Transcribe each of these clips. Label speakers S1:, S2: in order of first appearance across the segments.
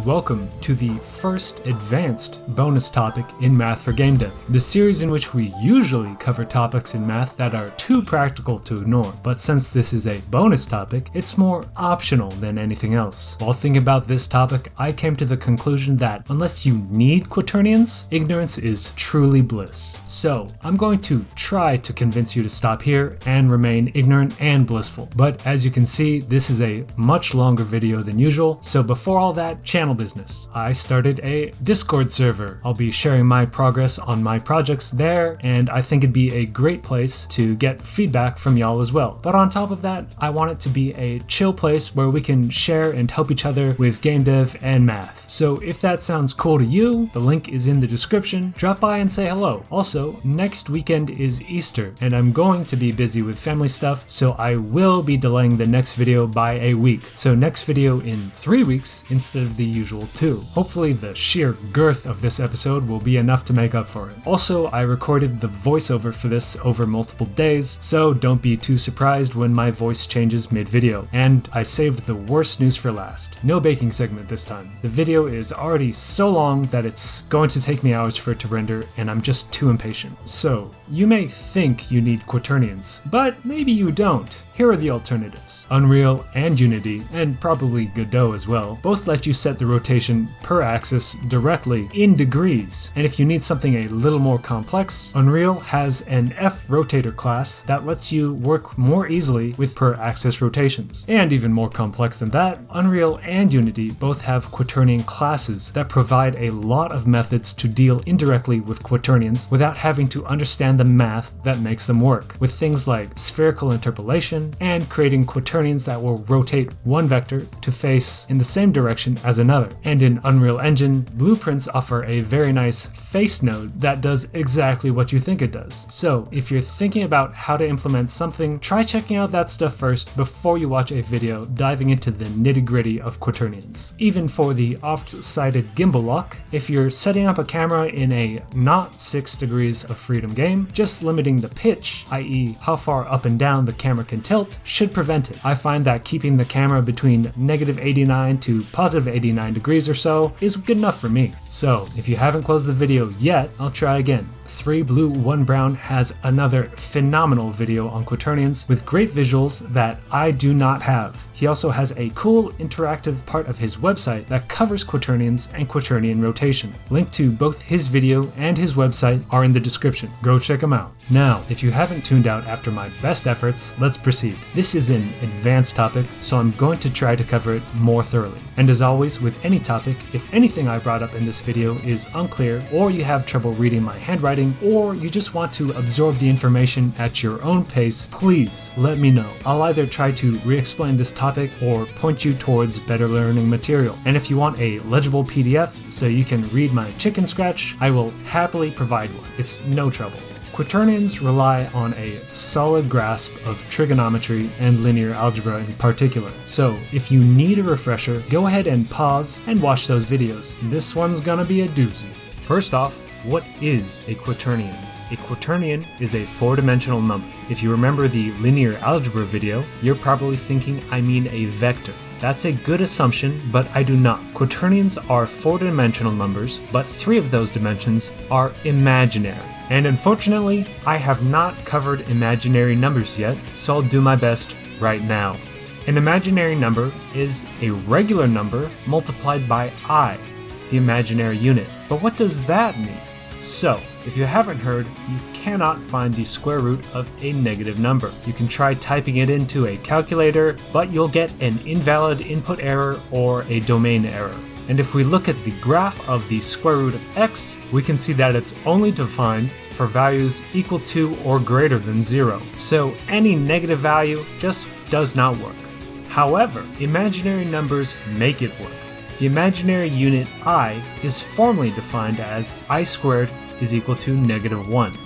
S1: welcome to the first advanced bonus topic in Math for Gamedev, the series in which we usually cover topics in math that are too practical to ignore, but since this is a bonus topic, it's more optional than anything else. While thinking about this topic, I came to the conclusion that unless you need Quaternions, ignorance is truly bliss. So, I'm going to try to convince you to stop here and remain ignorant and blissful. But as you can see, this is a much longer video than usual, so before all that, channel business. I started a Discord server. I'll be sharing my progress on my projects there, and I think it'd be a great place to get feedback from y'all as well. But on top of that, I want it to be a chill place where we can share and help each other with game dev and math. So if that sounds cool to you, the link is in the description. Drop by and say hello. Also, next weekend is Easter, and I'm going to be busy with family stuff, so I will be delaying the next video by a week. So next video in 3 weeks instead of the usual 2. Hopefully the sheer girth of this episode will be enough to make up for it. Also, I recorded the voiceover for this over multiple days, so don't be too surprised when my voice changes mid-video. And I saved the worst news for last. No baking segment this time. The video is already so long that it's going to take me hours for it to render, and I'm just too impatient. So, you may think you need Quaternions, but maybe you don't. Here are the alternatives. Unreal and Unity, and probably Godot as well, both let you set the rotation per axis directly in degrees. And if you need something a little more complex, Unreal has an F-rotator class that lets you work more easily with per axis rotations. And even more complex than that, Unreal and Unity both have Quaternion classes that provide a lot of methods to deal indirectly with Quaternions without having to understand the math that makes them work, with things like spherical interpolation and creating Quaternions that will rotate one vector to face in the same direction as another. And in Unreal Engine, blueprints offer a very nice face node that does exactly what you think it does. So if you're thinking about how to implement something, try checking out that stuff first before you watch a video diving into the nitty-gritty of Quaternions. Even for the oft-cited gimbal lock, if you're setting up a camera in a not 6 degrees of freedom game, just limiting the pitch, i.e. how far up and down the camera can tilt, should prevent it. I find that keeping the camera between -89 to +89 degrees or so is good enough for me. So if you haven't closed the video yet, I'll try again. 3 Blue 1 Brown has another phenomenal video on Quaternions with great visuals that I do not have. He also has a cool interactive part of his website that covers Quaternions and Quaternion rotation. Link to both his video and his website are in the description. Go check him out. Now, if you haven't tuned out after my best efforts, let's proceed. This is an advanced topic, so I'm going to try to cover it more thoroughly. And as always, with any topic, if anything I brought up in this video is unclear, or you have trouble reading my handwriting, or you just want to absorb the information at your own pace, please let me know. I'll either try to re-explain this topic or point you towards better learning material. And if you want a legible PDF so you can read my chicken scratch, I will happily provide one. It's no trouble. Quaternions rely on a solid grasp of trigonometry and linear algebra in particular. So if you need a refresher, go ahead and pause and watch those videos. This one's gonna be a doozy. First off, what is a Quaternion? A Quaternion is a 4-dimensional number. If you remember the linear algebra video, you're probably thinking I mean a vector. That's a good assumption, but I do not. Quaternions are 4-dimensional numbers, but 3 of those dimensions are imaginary. And unfortunately, I have not covered imaginary numbers yet, so I'll do my best right now. An imaginary number is a regular number multiplied by I, the imaginary unit. But what does that mean? So, if you haven't heard, you cannot find the square root of a negative number. You can try typing it into a calculator, but you'll get an invalid input error or a domain error. And if we look at the graph of the square root of x, we can see that it's only defined for values equal to or greater than 0. So any negative value just does not work. However, imaginary numbers make it work. The imaginary unit I is formally defined as I squared is equal to -1.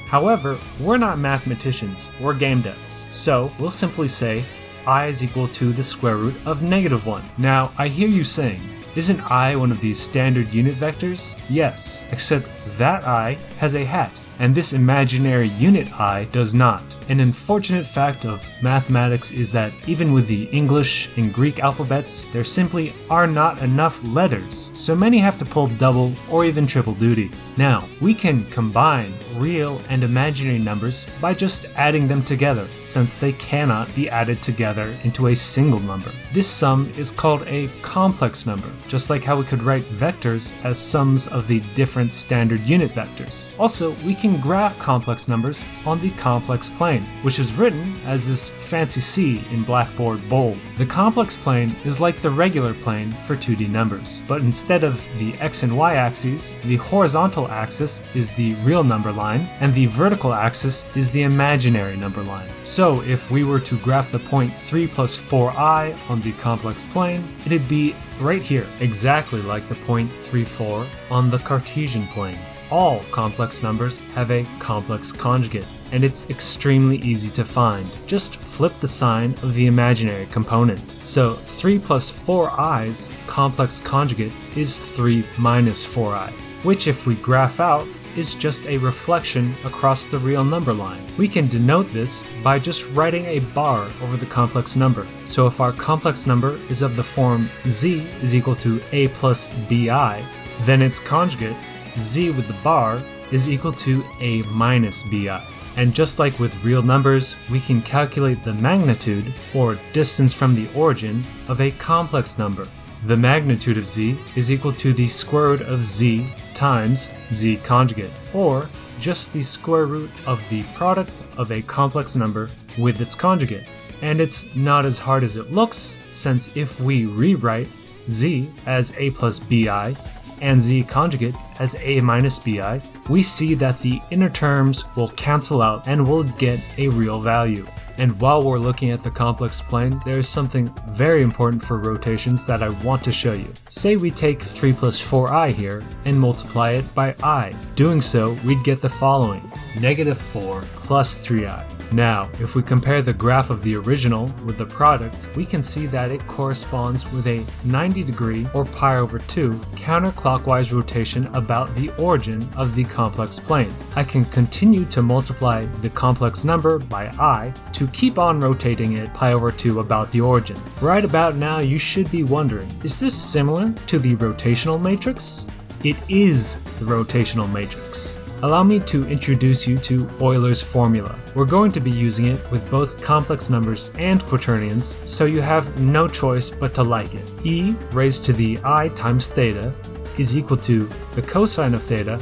S1: However, we're not mathematicians, we're game devs, so we'll simply say I is equal to the square root of -1. Now, I hear you saying, isn't I one of these standard unit vectors? Yes, except that I has a hat. and this imaginary unit I does not. An unfortunate fact of mathematics is that even with the English and Greek alphabets, there simply are not enough letters, so many have to pull double or even triple duty. Now, we can combine real and imaginary numbers by just adding them together, since they cannot be added together into a single number. This sum is called a complex number, just like how we could write vectors as sums of the different standard unit vectors. Also, we can graph complex numbers on the complex plane, which is written as this fancy C in Blackboard bold. The complex plane is like the regular plane for 2D numbers, but instead of the x and y axes, the horizontal axis is the real number line, and the vertical axis is the imaginary number line. So if we were to graph the point 3 plus 4i on the complex plane, it'd be right here, exactly like the point 3, 4 on the Cartesian plane. All complex numbers have a complex conjugate, and it's extremely easy to find. Just flip the sign of the imaginary component. So 3 plus 4i's complex conjugate is 3 minus 4i, which if we graph out is just a reflection across the real number line. We can denote this by just writing a bar over the complex number. So if our complex number is of the form z is equal to a plus bi, then its conjugate, z with the bar, is equal to a minus bi. And just like with real numbers, we can calculate the magnitude, or distance from the origin, of a complex number. The magnitude of z is equal to the square root of z times z conjugate, or just the square root of the product of a complex number with its conjugate. And it's not as hard as it looks, since if we rewrite z as a plus bi and z conjugate as a minus bi, we see that the inner terms will cancel out and we'll get a real value. And while we're looking at the complex plane, there is something very important for rotations that I want to show you. Say we take 3 plus 4i here and multiply it by I. Doing so, we'd get the following: negative 4 plus 3i. Now, if we compare the graph of the original with the product, we can see that it corresponds with a 90-degree, or pi over 2, counterclockwise rotation about the origin of the complex plane. I can continue to multiply the complex number by I to keep on rotating it pi over 2 about the origin. Right about now, you should be wondering, is this similar to the rotational matrix? It is the rotational matrix. Allow me to introduce you to Euler's formula. We're going to be using it with both complex numbers and quaternions, so you have no choice but to like it. E raised to the I times theta is equal to the cosine of theta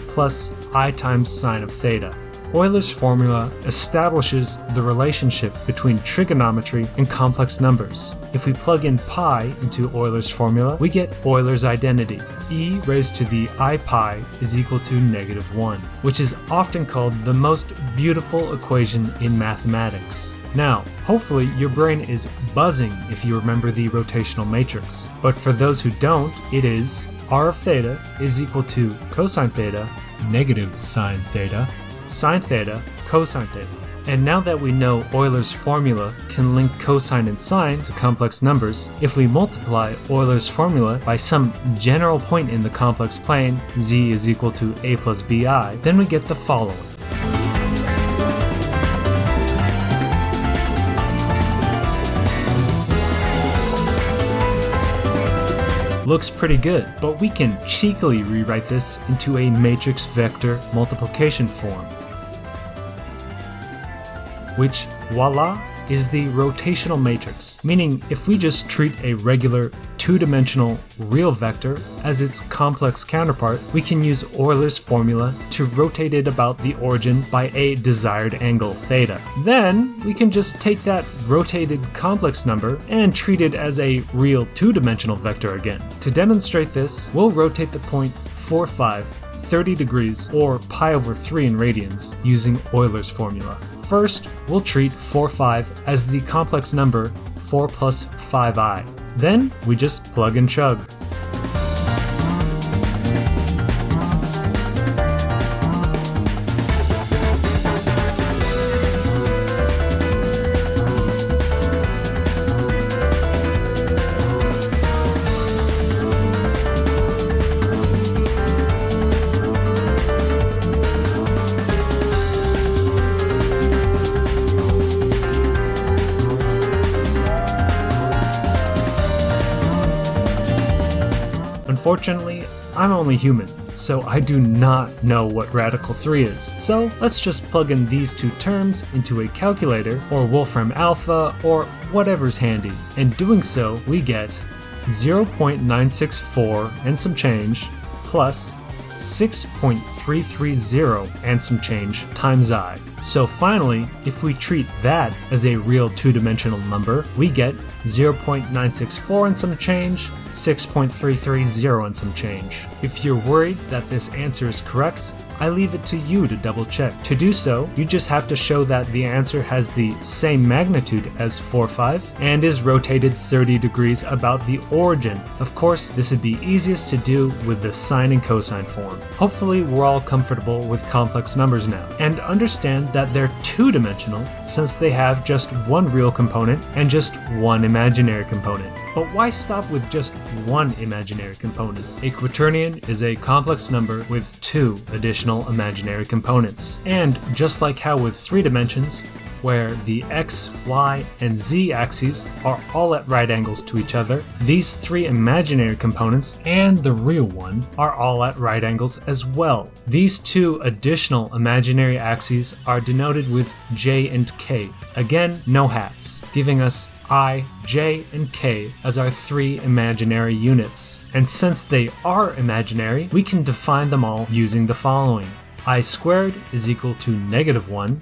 S1: plus I times sine of theta. Euler's formula establishes the relationship between trigonometry and complex numbers. If we plug in pi into Euler's formula, we get Euler's identity. E raised to the I pi is equal to negative 1, which is often called the most beautiful equation in mathematics. Now, hopefully your brain is buzzing if you remember the rotational matrix, but for those who don't, it is r of theta is equal to cosine theta, negative sine theta, cosine theta. And now that we know Euler's formula can link cosine and sine to complex numbers, if we multiply Euler's formula by some general point in the complex plane, z is equal to a plus bi, then we get the following. Looks pretty good, but we can cheekily rewrite this into a matrix vector multiplication form, which, voila, is the rotational matrix, meaning if we just treat a regular two-dimensional real vector as its complex counterpart, we can use Euler's formula to rotate it about the origin by a desired angle theta. Then we can just take that rotated complex number and treat it as a real two-dimensional vector again. To demonstrate this, we'll rotate the point 4, 5, 30 degrees, or pi over 3 in radians, using Euler's formula. First, we'll treat 4, 5 as the complex number 4 plus 5i. Then, we just plug and chug. Unfortunately, I'm only human, so I do not know what radical 3 is. So let's just plug in these two terms into a calculator or Wolfram Alpha or whatever's handy. In doing so, we get 0.964 and some change plus 6.330 and some change times I. So finally, if we treat that as a real two-dimensional number, we get 0.964 and some change, 6.330 and some change. If you're worried that this answer is correct, I leave it to you to double check. To do so, you just have to show that the answer has the same magnitude as 4-5 and is rotated 30 degrees about the origin. Of course, this would be easiest to do with the sine and cosine form. Hopefully, we're all comfortable with complex numbers now and understand that they're two-dimensional since they have just one real component and just one imaginary component. But why stop with just one imaginary component? A quaternion is a complex number with two additional imaginary components. And just like how with 3 dimensions, where the x, y, and z axes are all at right angles to each other, these 3 imaginary components and the real one are all at right angles as well. These 2 additional imaginary axes are denoted with j and k. Again, no hats, giving us I, j, and k as our 3 imaginary units. And since they are imaginary, we can define them all using the following. I squared is equal to -1,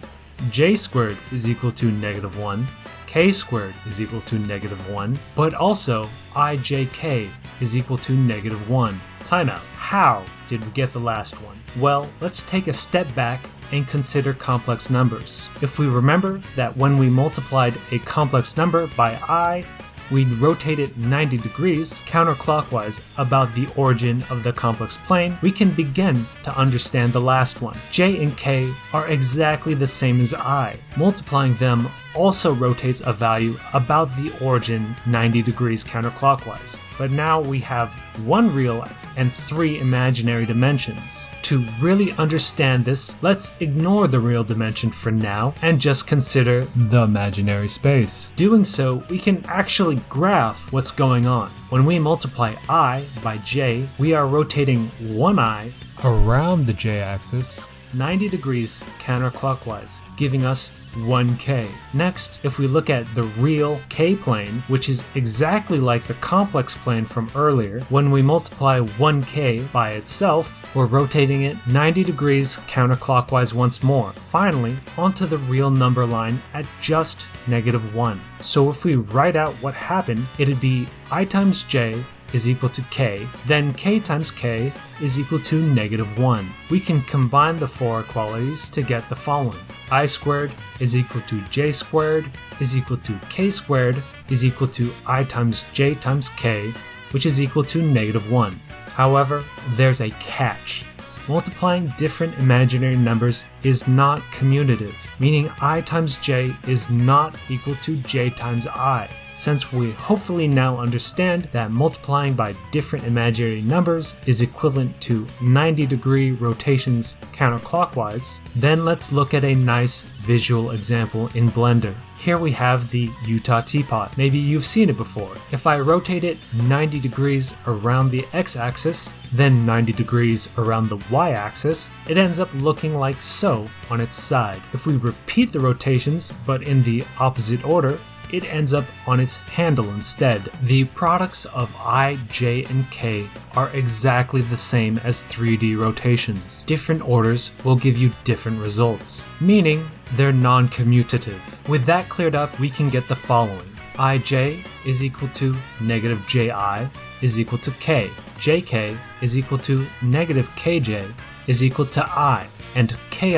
S1: j squared is equal to -1, k squared is equal to -1, but also ijk is equal to -1. Timeout. How did we get the last one? Well, let's take a step back and consider complex numbers. If we remember that when we multiplied a complex number by I, we'd rotate it 90 degrees counterclockwise about the origin of the complex plane, we can begin to understand the last one. J and K are exactly the same as I. Multiplying them also rotates a value about the origin 90 degrees counterclockwise. But now we have one real and 3 imaginary dimensions. To really understand this, let's ignore the real dimension for now and just consider the imaginary space. Doing so, we can actually graph what's going on. When we multiply I by j, we are rotating one I around the j-axis 90 degrees counterclockwise, giving us 1k. Next, if we look at the real k-plane, which is exactly like the complex plane from earlier, when we multiply 1k by itself, we're rotating it 90 degrees counterclockwise once more. Finally, onto the real number line at just -1. So if we write out what happened, it'd be I times j is equal to k, then k times k is equal to -1. We can combine the 4 equalities to get the following. I squared is equal to j squared is equal to k squared is equal to I times j times k, which is equal to -1. However, there's a catch. Multiplying different imaginary numbers is not commutative, meaning I times j is not equal to j times I. Since we hopefully now understand that multiplying by different imaginary numbers is equivalent to 90-degree rotations counterclockwise, then let's look at a nice visual example in Blender. Here we have the Utah teapot. Maybe you've seen it before. If I rotate it 90 degrees around the x-axis, then 90 degrees around the y-axis, it ends up looking like so on its side. If we repeat the rotations, but in the opposite order, it ends up on its handle instead. The products of I, j, and k are exactly the same as 3D rotations. Different orders will give you different results, meaning they're non-commutative. With that cleared up, we can get the following. Ij is equal to -ji is equal to k. Jk is equal to -kj is equal to I, and ki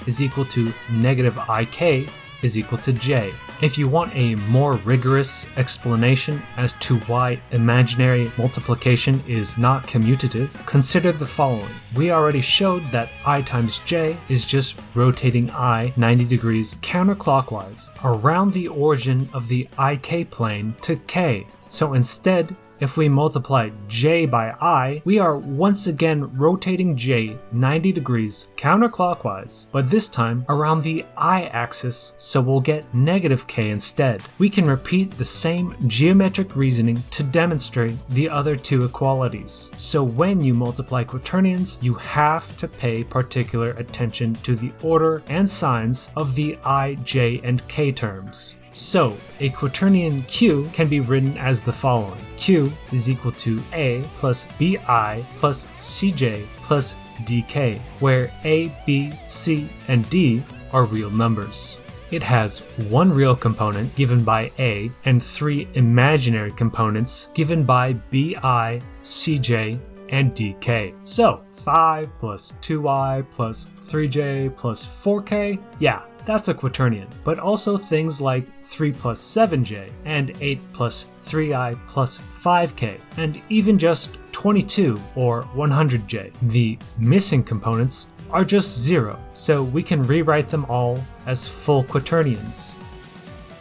S1: is equal to -ik is equal to j. If you want a more rigorous explanation as to why imaginary multiplication is not commutative, consider the following. We already showed that I times j is just rotating I 90 degrees counterclockwise around the origin of the ik plane to k. So instead, if we multiply j by I, we are once again rotating j 90 degrees counterclockwise, but this time around the I-axis, so we'll get negative k instead. We can repeat the same geometric reasoning to demonstrate the other two equalities. So when you multiply quaternions, you have to pay particular attention to the order and signs of the I, j, and k terms. So, a quaternion Q can be written as the following. Q is equal to A plus BI plus CJ plus DK, where A, B, C, and D are real numbers. It has one real component given by A and three imaginary components given by BI, CJ, and DK. So, 5 plus 2i plus 3j plus 4k, yeah, that's a quaternion. But also things like 3 plus 7j, and 8 plus 3i plus 5k, and even just 22 or 100j. The missing components are just 0, so we can rewrite them all as full quaternions.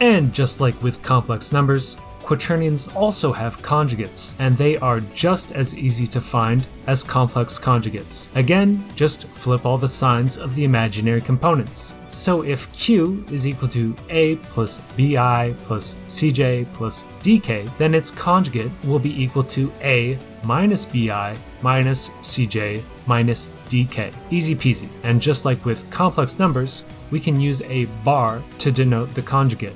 S1: And just like with complex numbers, quaternions also have conjugates, and they are just as easy to find as complex conjugates. Again, just flip all the signs of the imaginary components. So if Q is equal to A plus BI plus CJ plus DK, then its conjugate will be equal to A minus BI minus CJ minus DK. Easy peasy. And just like with complex numbers, we can use a bar to denote the conjugate.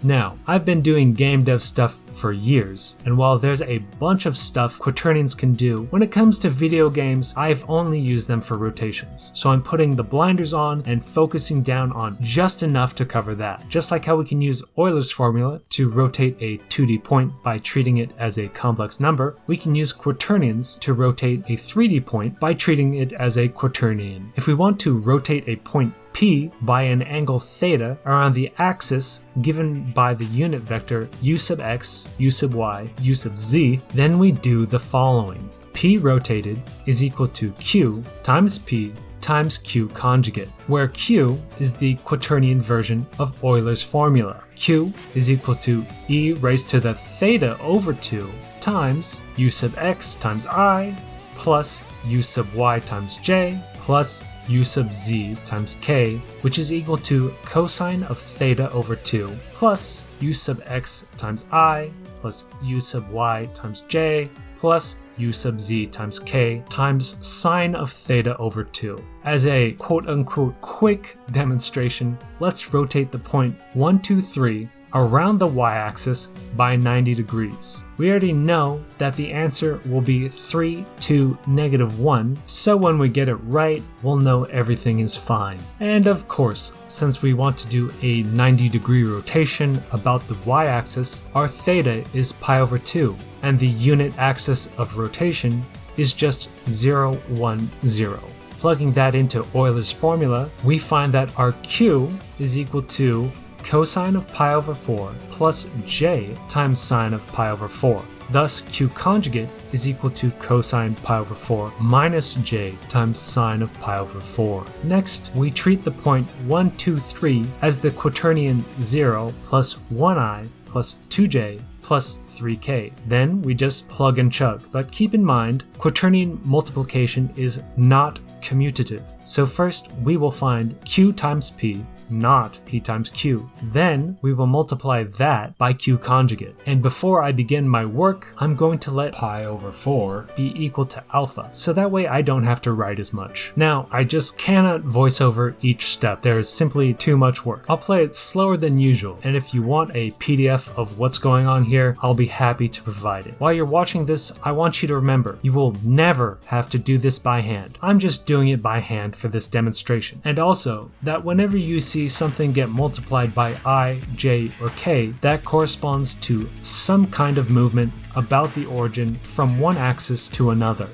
S1: Now, I've been doing game dev stuff for years, and while there's a bunch of stuff quaternions can do, when it comes to video games, I've only used them for rotations. So I'm putting the blinders on and focusing down on just enough to cover that. Just like how we can use Euler's formula to rotate a 2D point by treating it as a complex number, we can use quaternions to rotate a 3D point by treating it as a quaternion. If we want to rotate a point P by an angle theta around the axis given by the unit vector u sub x, u sub y, u sub z, then we do the following. P rotated is equal to Q times P times Q conjugate, where Q is the quaternion version of Euler's formula. Q is equal to e raised to the theta over 2 times u sub x times I plus u sub y times j plus u sub z times k, which is equal to cosine of theta over 2 plus u sub x times I plus u sub y times j plus u sub z times k times sine of theta over 2. As a quote-unquote quick demonstration, let's rotate the point 1, 2, 3 around the y-axis by 90 degrees. We already know that the answer will be 3, 2, -1, so when we get it right, we'll know everything is fine. And of course, since we want to do a 90-degree rotation about the y-axis, our theta is pi over 2, and the unit axis of rotation is just 0, 1, 0. Plugging that into Euler's formula, we find that our q is equal to cosine of pi over 4 plus j times sine of pi over 4. Thus, q conjugate is equal to cosine pi over 4 minus j times sine of pi over 4. Next, we treat the point 1, 2, 3 as the quaternion 0 plus 1i plus 2j plus 3k. Then we just plug and chug. But keep in mind, quaternion multiplication is not commutative. So first, we will find q times p, not p times q. Then we will multiply that by q conjugate. And before I begin my work, I'm going to let pi over 4 be equal to alpha, so that way I don't have to write as much. Now, I just cannot voice over each step. There is simply too much work. I'll play it slower than usual, and if you want a PDF of what's going on here, I'll be happy to provide it. While you're watching this, I want you to remember, you will never have to do this by hand. I'm just doing it by hand for this demonstration. And also, that whenever you see something get multiplied by I, j, or k, that corresponds to some kind of movement about the origin from one axis to another.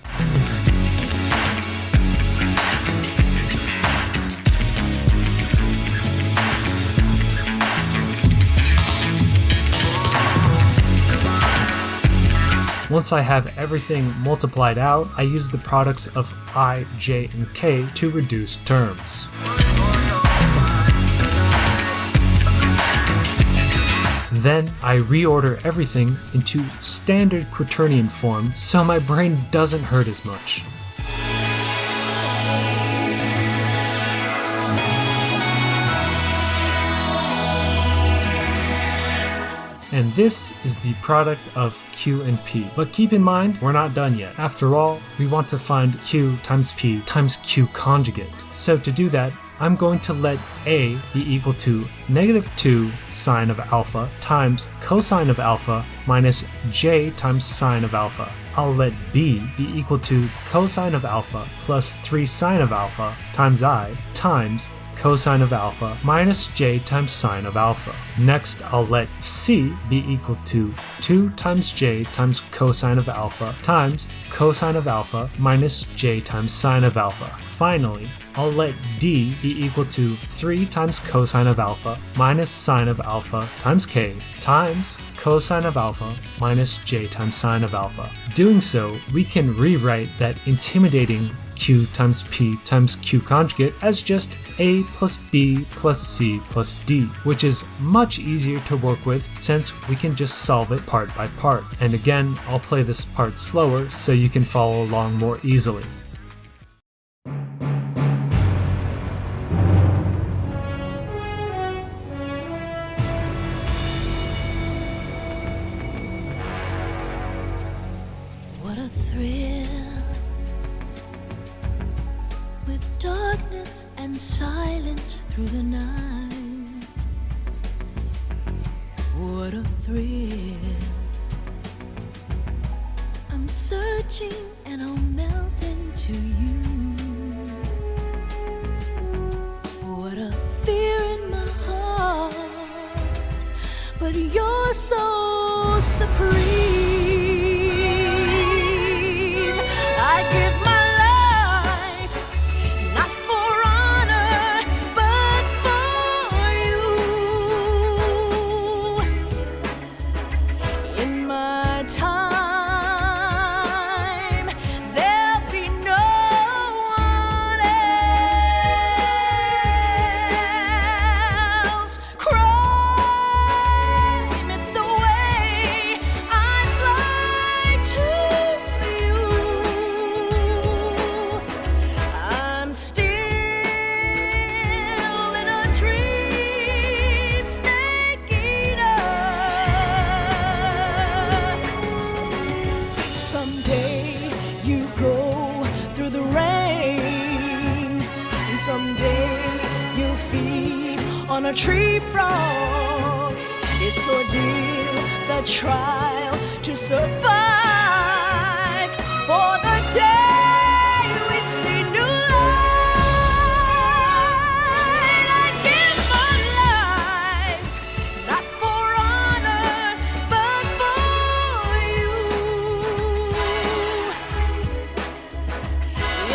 S1: Once I have everything multiplied out, I use the products of I, j, and k to reduce terms. Then I reorder everything into standard Quaternion form so my brain doesn't hurt as much. And this is the product of Q and P. But keep in mind, we're not done yet. After all, we want to find Q times P times Q conjugate. So to do that, I'm going to let A be equal to -2 sine of alpha times cosine of alpha minus J times sine of alpha. I'll let B be equal to cosine of alpha plus 3 sine of alpha times I times cosine of alpha minus J times sine of alpha. Next, I'll let C be equal to 2 times J times cosine of alpha times cosine of alpha minus J times sine of alpha. Finally, I'll let D be equal to 3 times cosine of alpha minus sine of alpha times K times cosine of alpha minus J times sine of alpha. Doing so, we can rewrite that intimidating Q times P times Q conjugate as just A plus B plus C plus D, which is much easier to work with since we can just solve it part by part. And again, I'll play this part slower so you can follow along more easily.
S2: What a thrill, with darkness and silence through the night. What a thrill, I'm searching and I'll melt into you. What a fear in my heart, but you're so supreme. I give my life, not for honor, but for you. In my time, there'll be no one else. Crime, it's the way I fly to you. I'm still in a dream, snake eater. Someday you go through the rain, and someday you'll feed on a tree frog. It's ordeal, the trial to survive for the day we see new light. I give my life, not for honor, but for you.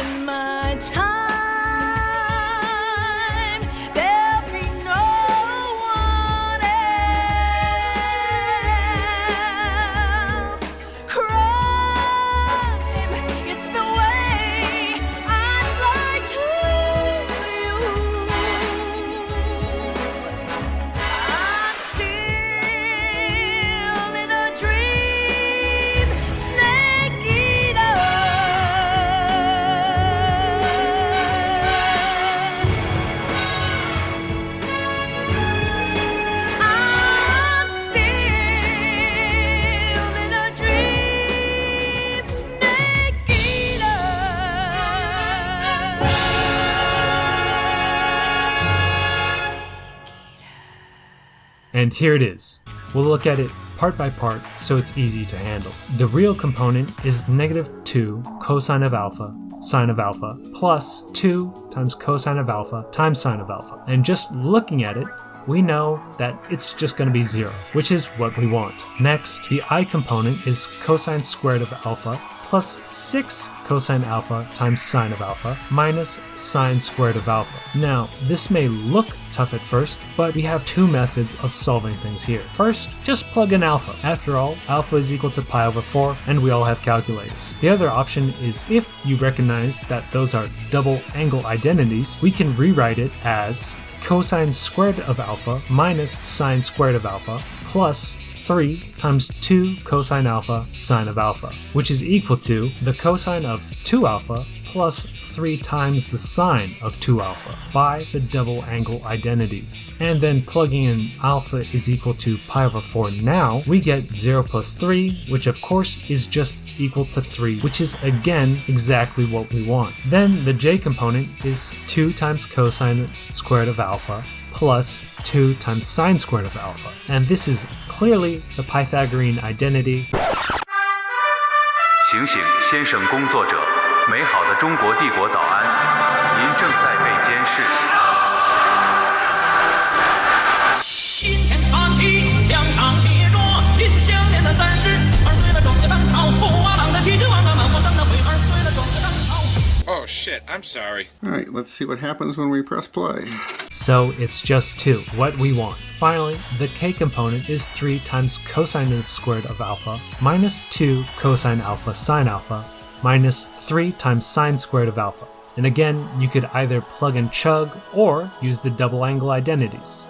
S2: In my time, there'll be no one else. Crime, it's the way I fly to you. I'm still in a dream, snake eater. I'm still in a dream, snake eater.
S1: And here it is. We'll look at it part by part so it's easy to handle. The real component is -2 cosine of alpha sine of alpha plus 2 times cosine of alpha times sine of alpha. And just looking at it, we know that it's just going to be 0, which is what we want. Next, the I component is cosine squared of alpha plus 6 cosine alpha times sine of alpha minus sine squared of alpha. Now, this may look tough at first, but we have two methods of solving things here. First, just plug in alpha. After all, alpha is equal to pi over 4, and we all have calculators. The other option is, if you recognize that those are double angle identities, we can rewrite it as cosine squared of alpha minus sine squared of alpha plus 3 times 2 cosine alpha sine of alpha, which is equal to the cosine of 2 alpha plus 3 times the sine of 2 alpha by the double angle identities. And then plugging in alpha is equal to pi over 4 now, we get 0 plus 3, which of course is just equal to 3, which is again exactly what we want. Then the j component is 2 times cosine squared of alpha plus 2 times sine squared of alpha. And this is clearly the Pythagorean identity.
S3: 醒醒，先生工作者，美好的中国帝国早安，您正在被监视。
S4: 今天看起，墙上写着金项链的战士，2岁了装个当套，驸马郎的气质王啊，满皇上的会2岁了装个当套。
S5: Oh shit, I'm sorry.
S6: Alright, let's see what happens when we press play.
S1: So it's just 2, what we want. Finally, the k component is 3 times cosine squared of alpha minus 2 cosine alpha sine alpha minus 3 times sine squared of alpha. And again, you could either plug and chug or use the double angle identities.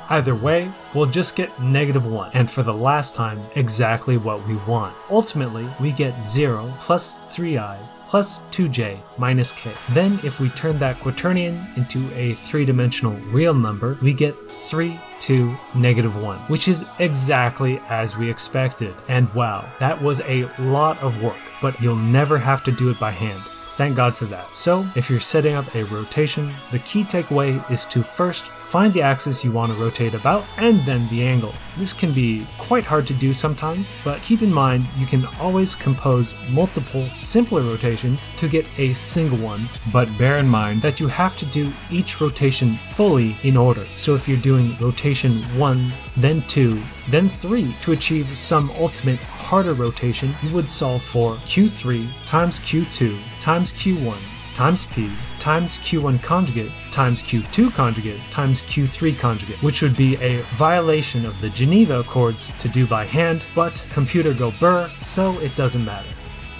S1: Either way, we'll just get -1, and for the last time, exactly what we want. Ultimately, we get 0 plus 3i plus 2j minus k. Then if we turn that quaternion into a 3-dimensional real number, we get 3, 2, -1, which is exactly as we expected. And wow, that was a lot of work, but you'll never have to do it by hand. Thank God for that. So, if you're setting up a rotation, the key takeaway is to first find the axis you want to rotate about, and then the angle. This can be quite hard to do sometimes, but keep in mind you can always compose multiple simpler rotations to get a single one, but bear in mind that you have to do each rotation fully in order. So if you're doing rotation 1, then 2, then 3 to achieve some ultimate harder rotation, you would solve for Q3 times Q2 times Q1 times P times Q1 conjugate times Q2 conjugate times Q3 conjugate, which would be a violation of the Geneva Accords to do by hand, but computer go burr, so it doesn't matter.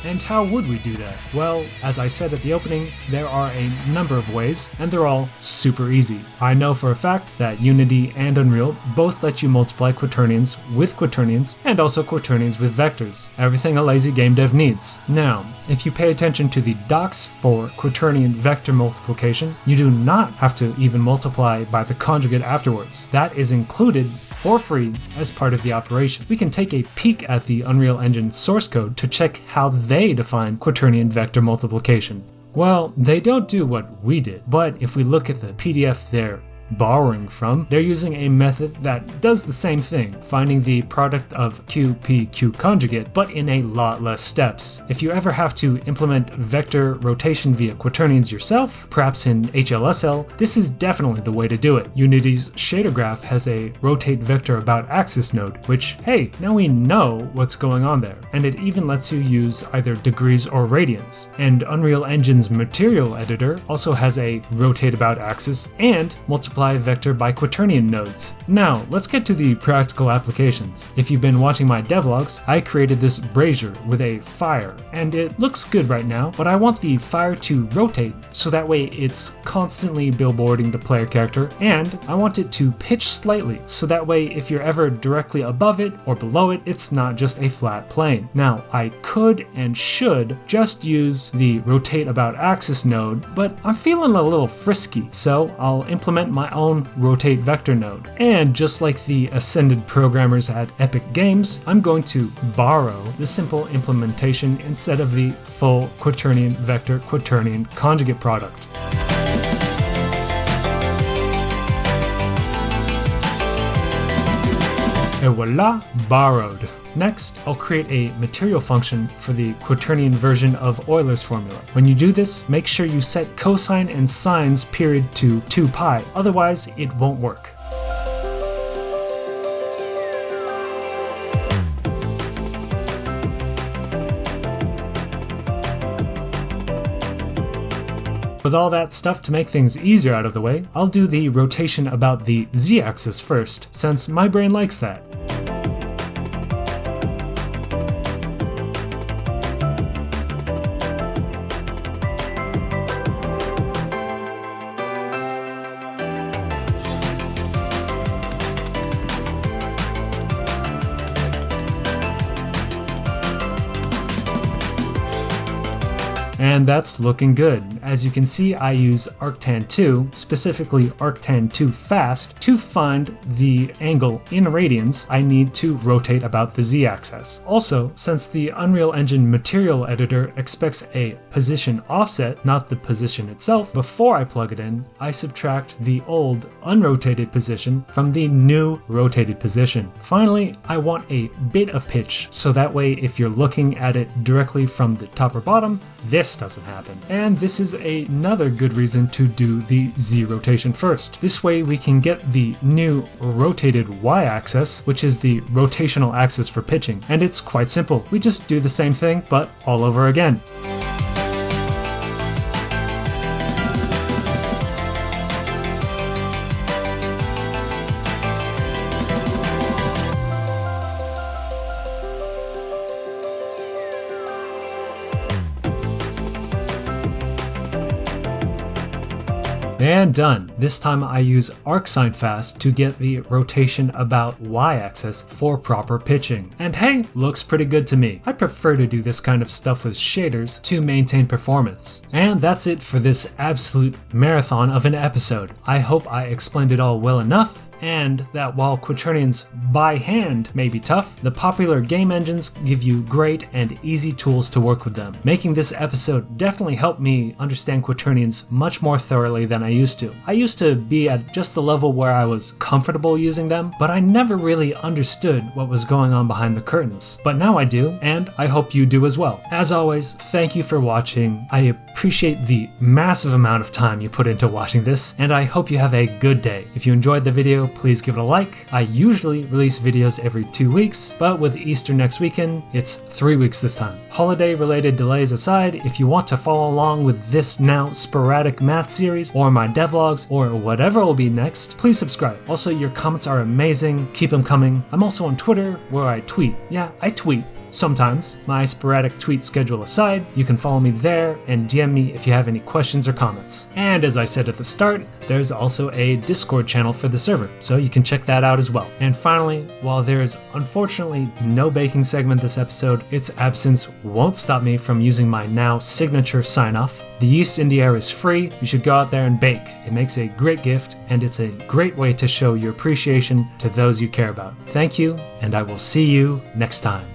S1: And how would we do that? Well, as I said at the opening, there are a number of ways, and they're all super easy. I know for a fact that Unity and Unreal both let you multiply quaternions with quaternions, and also quaternions with vectors. Everything a lazy game dev needs. Now, if you pay attention to the docs for quaternion vector multiplication, you do not have to even multiply by the conjugate afterwards. That is included for free as part of the operation. We can take a peek at the Unreal Engine source code to check how they define quaternion vector multiplication. Well, they don't do what we did, but if we look at the PDF they're borrowing from, they're using a method that does the same thing, finding the product of Q, P, Q conjugate, but in a lot less steps. If you ever have to implement vector rotation via quaternions yourself, perhaps in HLSL, this is definitely the way to do it. Unity's shader graph has a rotate vector about axis node, which, hey, now we know what's going on there. And it even lets you use either degrees or radians. And Unreal Engine's material editor also has a rotate about axis and multiply vector by quaternion nodes. Now, let's get to the practical applications. If you've been watching my devlogs, I created this brazier with a fire, and it looks good right now, but I want the fire to rotate so that way it's constantly billboarding the player character, and I want it to pitch slightly so that way if you're ever directly above it or below it, it's not just a flat plane. Now, I could and should just use the rotate about axis node, but I'm feeling a little frisky, so I'll implement my own rotate vector node. And just like the ascended programmers at Epic Games, I'm going to borrow the simple implementation instead of the full quaternion vector quaternion conjugate product. Et voila, borrowed. Next, I'll create a material function for the quaternion version of Euler's formula. When you do this, make sure you set cosine and sines period to 2 pi, otherwise it won't work. With all that stuff to make things easier out of the way, I'll do the rotation about the z-axis first, since my brain likes that. And that's looking good. As you can see, I use Arctan 2, specifically Arctan 2 Fast, to find the angle in radians I need to rotate about the z-axis. Also, since the Unreal Engine Material Editor expects a position offset, not the position itself, before I plug it in, I subtract the old unrotated position from the new rotated position. Finally, I want a bit of pitch, so that way if you're looking at it directly from the top or bottom, this doesn't happen. And this is another good reason to do the Z rotation first. This way we can get the new rotated Y-axis, which is the rotational axis for pitching. And it's quite simple. We just do the same thing, but all over again. And done. This time I use ArcSine Fast to get the rotation about y-axis for proper pitching. And hey, looks pretty good to me. I prefer to do this kind of stuff with shaders to maintain performance. And that's it for this absolute marathon of an episode. I hope I explained it all well enough, and that while Quaternions by hand may be tough, the popular game engines give you great and easy tools to work with them. Making this episode definitely helped me understand Quaternions much more thoroughly than I used to. I used to be at just the level where I was comfortable using them, but I never really understood what was going on behind the curtains. But now I do, and I hope you do as well. As always, thank you for watching. I appreciate the massive amount of time you put into watching this, and I hope you have a good day. If you enjoyed the video, please give it a like. I usually release videos every 2 weeks, but with Easter next weekend, it's 3 weeks this time. Holiday related delays aside, if you want to follow along with this now sporadic math series, or my devlogs, or whatever will be next, please subscribe. Also, your comments are amazing. Keep them coming. I'm also on Twitter, where I tweet. Yeah, I tweet. Sometimes. My sporadic tweet schedule aside, you can follow me there and DM me if you have any questions or comments. And as I said at the start, there's also a Discord channel for the server, so you can check that out as well. And finally, while there is unfortunately no baking segment this episode, its absence won't stop me from using my now signature sign-off. The yeast in the air is free. You should go out there and bake. It makes a great gift, and it's a great way to show your appreciation to those you care about. Thank you, and I will see you next time.